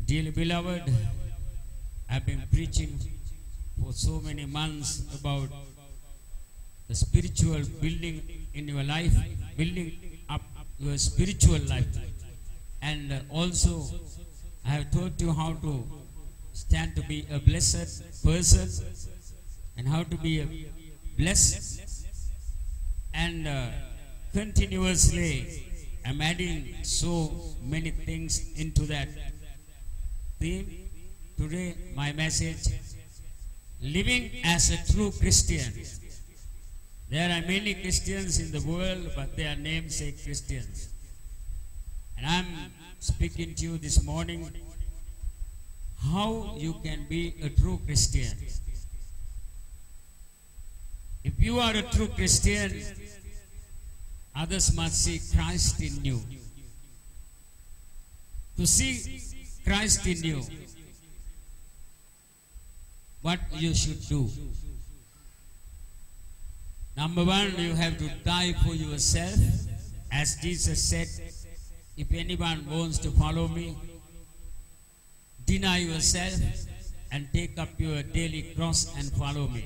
Dearly beloved, I've been preaching for so many months about the spiritual building in your life, building up your spiritual life. And also, I have taught you how to stand to be a blessed person and how to be a blessed. And continuously, I'm adding so many things into that theme. Today, my message, living as a true Christian. There are many Christians in the world, but they are namesake Christians. And I'm speaking to you this morning how you can be a true Christian. If you are a true Christian, others must see Christ in you. To see Christ in you, what you should do. Number one, you have to die for yourself. As Jesus said, if anyone wants to follow me, deny yourself and take up your daily cross and follow me.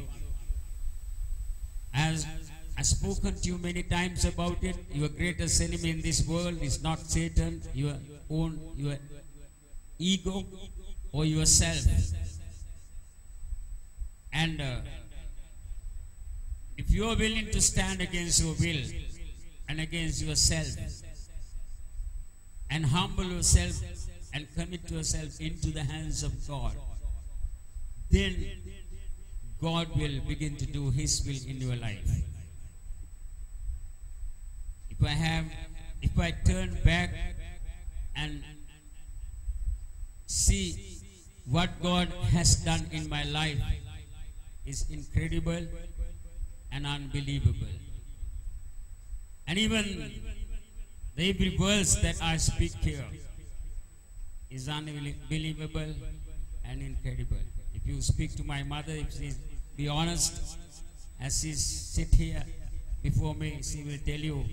As I've spoken to you many times about it, your greatest enemy in this world is not Satan, your ego or yourself. And if you are willing to stand against your will and against yourself and humble yourself and commit yourself into the hands of God, then God will begin to do His will in your life. If I turn back and see what God has done in my life, is incredible and unbelievable. And even the every words that I speak here is unbelievable and incredible. If you speak to my mother, if she be honest, as she sit here before me, she will tell you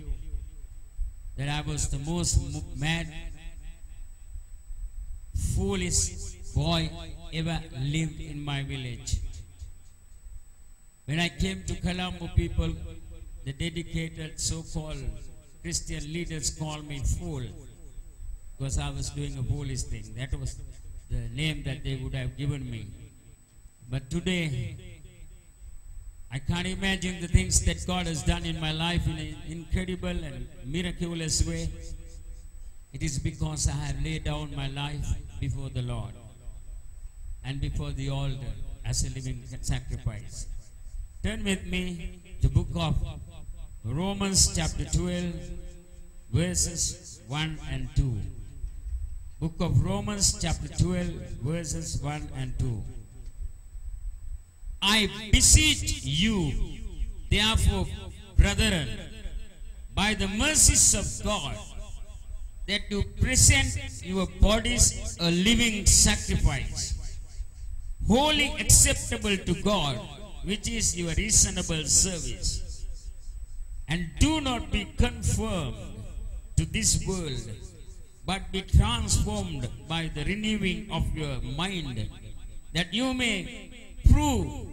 that I was the most mad, foolish boy ever lived in my village. When I came to Colombo, people, the dedicated so-called Christian leaders called me fool because I was doing a foolish thing. That was the name that they would have given me. But today, I can't imagine the things that God has done in my life in an incredible and miraculous way. It is because I have laid down my life before the Lord and before the altar as a living sacrifice. Turn with me to the book of Romans chapter 12, verses 1 and 2. Book of Romans chapter 12, verses 1 and 2. I beseech you, therefore, brethren, by the mercies of God, that you present your bodies a living sacrifice, wholly acceptable to God, which is your reasonable service. And do not be conformed to this world, but be transformed by the renewing of your mind, that you may prove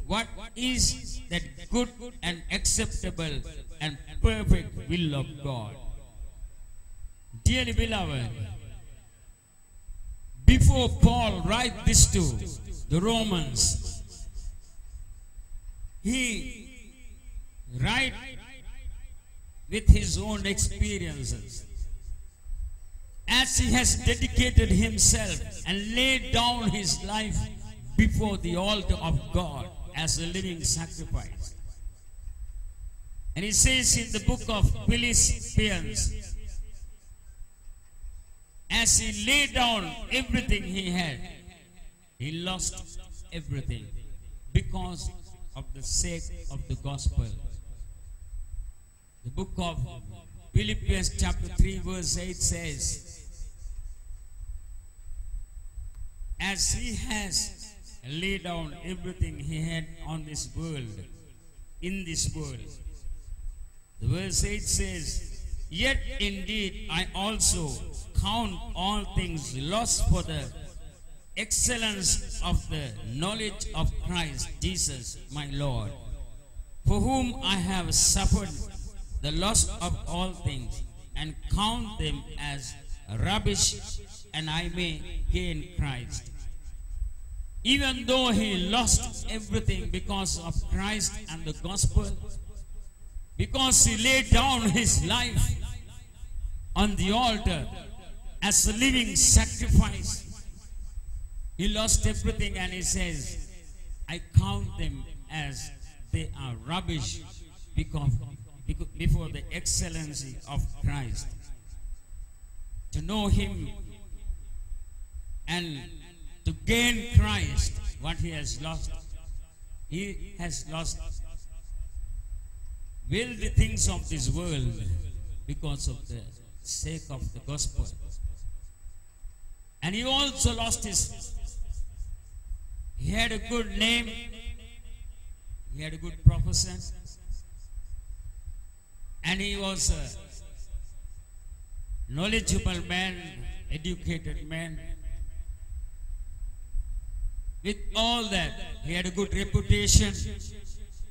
what is that good and acceptable and perfect will of God. Dearly beloved, before Paul writes this to the Romans, he writes with his own experiences. As he has dedicated himself and laid down his life before the altar of God as a living sacrifice. And he says in the book of Philippians, as he laid down everything he had, he lost everything because of the sake of the gospel. The book of Philippians chapter 3 verse 8 says, as he has laid down everything he had on this world, in this world. The verse 8 says, yet indeed I also count all things lost for the excellence of the knowledge of Christ Jesus my Lord, for whom I have suffered the loss of all things, and count them as rubbish, and I may gain Christ. Even though he lost everything because of Christ and the gospel, because he laid down his life on the altar as a living sacrifice, he lost everything, and he says, I count them as they are rubbish because before the excellency of Christ. To know him and to gain Christ, what he has lost. He has lost worldly things of this world because of the sake of the gospel. And he also lost he had a good name, he had a good profession, and he was a knowledgeable man, educated man. With all that, he had a good reputation,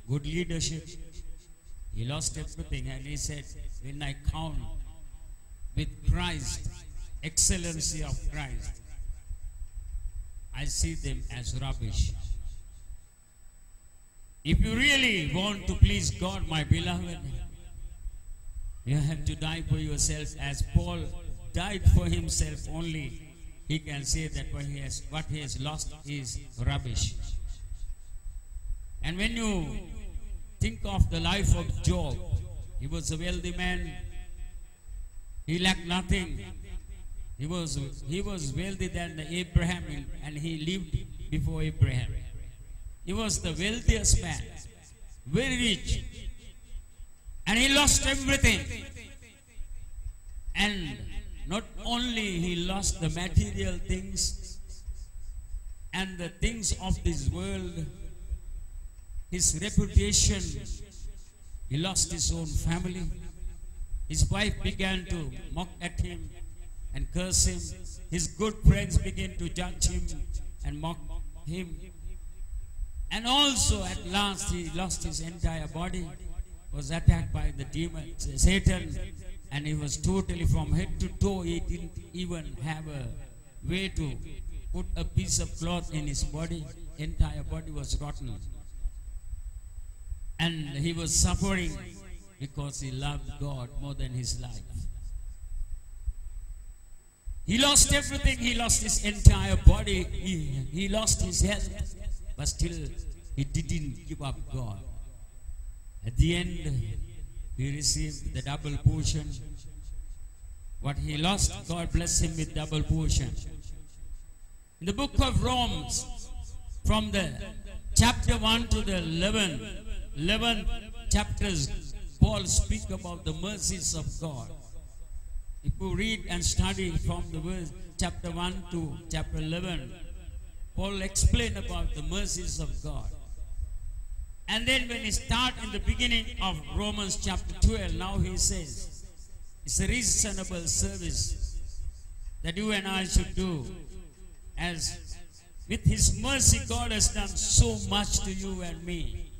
good leadership. He lost everything, and he said, when I count with Christ, excellency of Christ, I see them as rubbish. If you really want to please God, my beloved, you have to die for yourself, as Paul died for himself only. He can say that what he has lost is rubbish. And when you think of the life of Job, he was a wealthy man. He lacked nothing. He was wealthy than Abraham, and he lived before Abraham. He was the wealthiest man, very rich. And he lost everything. And not only he lost the material things and the things of this world, his reputation, he lost his own family. His wife began to mock at him and curse him. His good friends began to judge him and mock him. And also at last he lost his entire body, was attacked by the demon, Satan, and he was totally from head to toe. He didn't even have a way to put a piece of cloth in his body. Entire body was rotten. And he was suffering because he loved God more than his life. He lost everything. He lost his entire body. He lost his health. But still, he didn't give up God. At the end, he received the double portion. What he lost, God blessed him with double portion. In the book of Romans, from the chapter 1 to the 11 chapters, Paul speaks about the mercies of God. If you read and study from the verse chapter 1 to chapter 11, Paul explained about the mercies of God. And then when he starts in the beginning of Romans chapter 12, now he says, it's a reasonable service that you and I should do. As with his mercy, God has done so much to you and me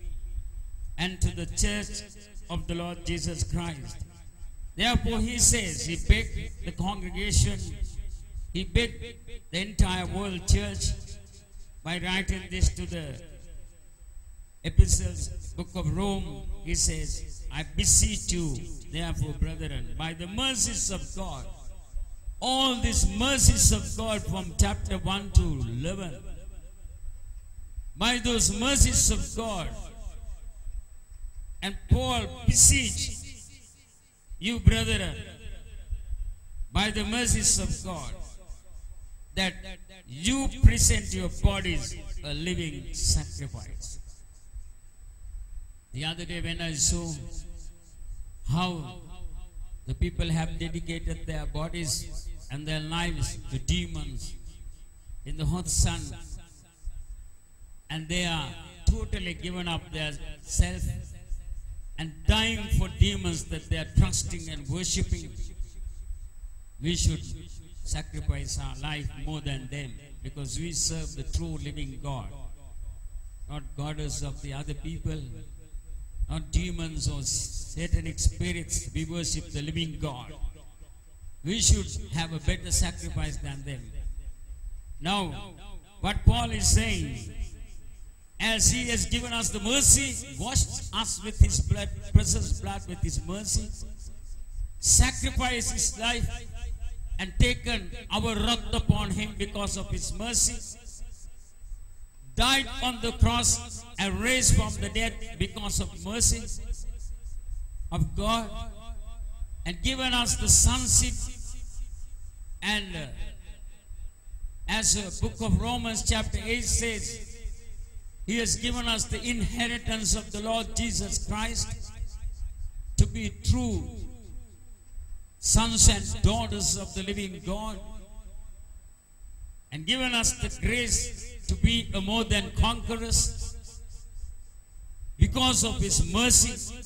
and to the church of the Lord Jesus Christ. Therefore, he says, he begged the congregation, he begged the entire world church by writing this to the epistles, book of Rome. He says, I beseech you, therefore, brethren, by the mercies of God, all these mercies of God from chapter 1 to 11, by those mercies of God, and Paul beseech you, brethren, by the mercies of God, that you present your bodies a living sacrifice. The other day when I saw how the people have dedicated their bodies and their lives to demons in the hot sun, and they are totally given up their self and dying for demons that they are trusting and worshipping, we should sacrifice our life more than them, because we serve the true living God, not goddess of the other people, not demons or satanic spirits. We worship the living God. We should have a better sacrifice than them. Now, what Paul is saying, as he has given us the mercy, washed us with his blood, precious blood with his mercy, sacrificed his life and taken our wrath upon him because of his mercy, died on the cross and raised from the dead because of mercy of God, and given us the sonship. And as the book of Romans chapter 8 says, he has given us the inheritance of the Lord Jesus Christ to be true sons and daughters of the living God, and given us the grace to be a more than conquerors because of his mercy.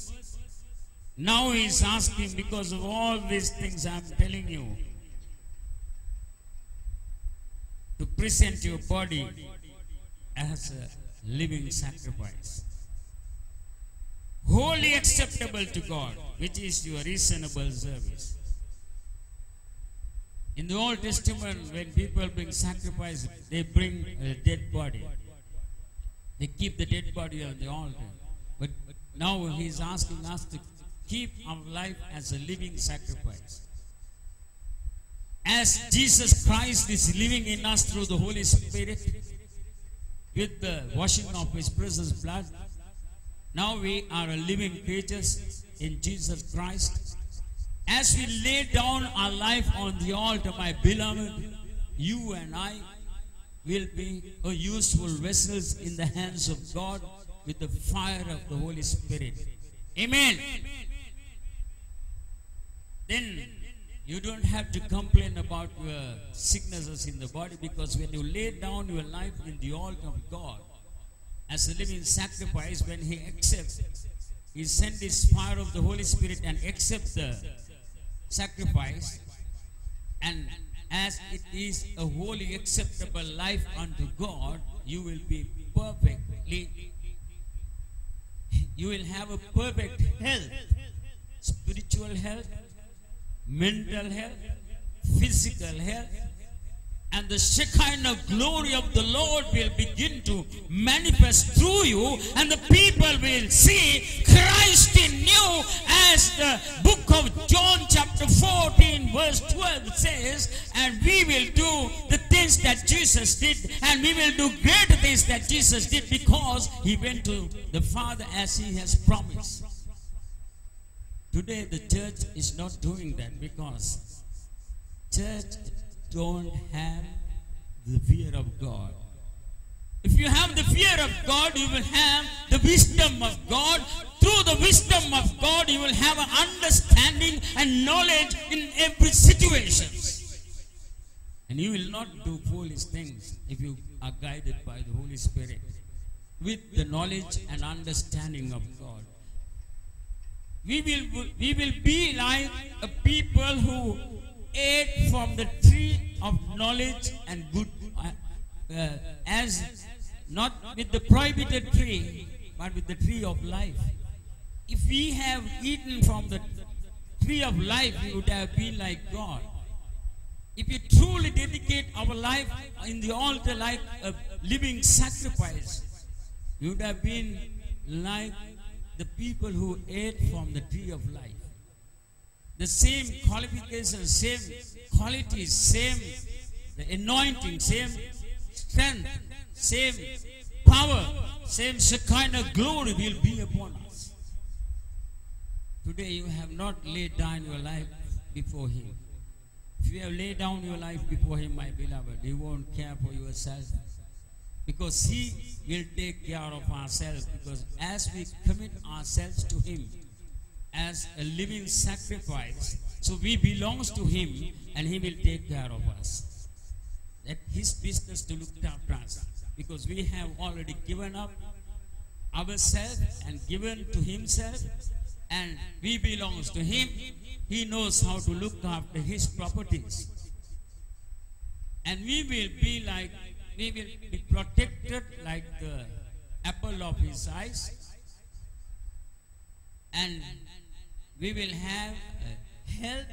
Now he is asking, because of all these things I am telling you, to present your body as a living sacrifice, wholly acceptable to God, which is your reasonable service. In the Old Testament, when people bring sacrifice, they bring a dead body. They keep the dead body on the altar. But now he is asking us to keep our life as a living sacrifice. As Jesus Christ is living in us through the Holy Spirit, with the washing of his precious blood, now we are a living creatures in Jesus Christ. As we lay down our life on the altar, my beloved, you and I will be a useful vessels in the hands of God with the fire of the Holy Spirit. Amen. Then you don't have to complain about your sicknesses in the body, because when you lay down your life in the altar of God as a living sacrifice, when he accepts, he sends his fire of the Holy Spirit and accepts the sacrifice, and as it is a wholly acceptable life unto God, you will be perfectly, you will have a perfect health, spiritual health, mental health, physical health, and the Shekinah glory of the Lord will begin to manifest through you, and the people will see Christ in you, as the book of John chapter 14 verse 12 says, and we will do the things that Jesus did, and we will do greater things that Jesus did, because he went to the Father as he has promised. Today the church is not doing that, because church don't have the fear of God. If you have the fear of God, you will have the wisdom of God. Through the wisdom of God, you will have an understanding and knowledge in every situation. And you will not do foolish things if you are guided by the Holy Spirit with the knowledge and understanding of God. We will be like a people who ate from the tree of knowledge and good, as not with the prohibited tree, but with the tree of life. If we have eaten from the tree of life, we would have been like God. If we truly dedicate our life in the altar like a living sacrifice, we would have been like the people who ate from the tree of life. The same qualifications, same qualities, same the anointing, same strength, same power, same Shekinah glory will be upon us. Today you have not laid down your life before him. If you have laid down your life before him, my beloved, you won't care for yourself, because he will take care of ourselves. Because as we commit ourselves to him as a living sacrifice, so we belongs to him, and he will take care of us. That his business to look after us, because we have already given up ourselves and given to himself, and we belongs to him. He knows how to look after his properties. And we will be protected like the apple of his eyes. And we will have health.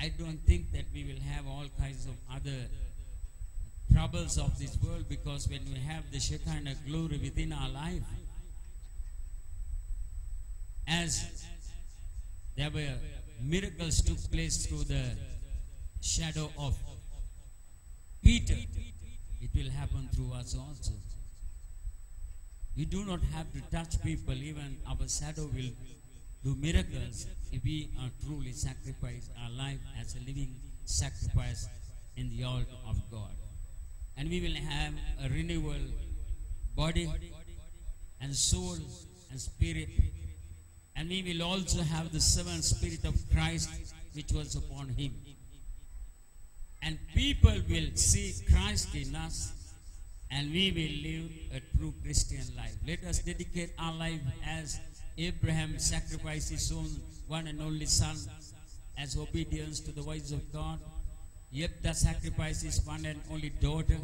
I don't think that we will have all kinds of other troubles of this world, because when we have the Shekinah glory within our life, as there were miracles took place through the shadow of Peter, it will happen through us also. We do not have to touch people, even our shadow will do miracles if we are truly sacrifice our life as a living sacrifice in the altar of God. And we will have a renewal body and soul and spirit. And we will also have the seventh spirit of Christ which was upon him. And people will see Christ in us, and we will live a true Christian life. Let us dedicate our life as Abraham sacrificed his own one and only son as obedience to the voice of God. Jephthah sacrificed his one and only daughter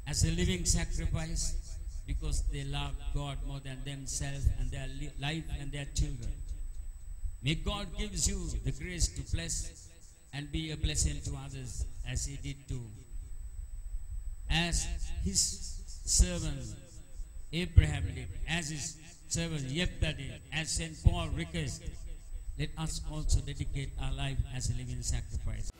as a living sacrifice, because they loved God more than themselves and their life and their children. May God gives you the grace to bless and be a blessing to others as he did too. As his servant Abraham did, as his servant Jephthah did, as St. Paul requested, let us also dedicate our life as a living sacrifice.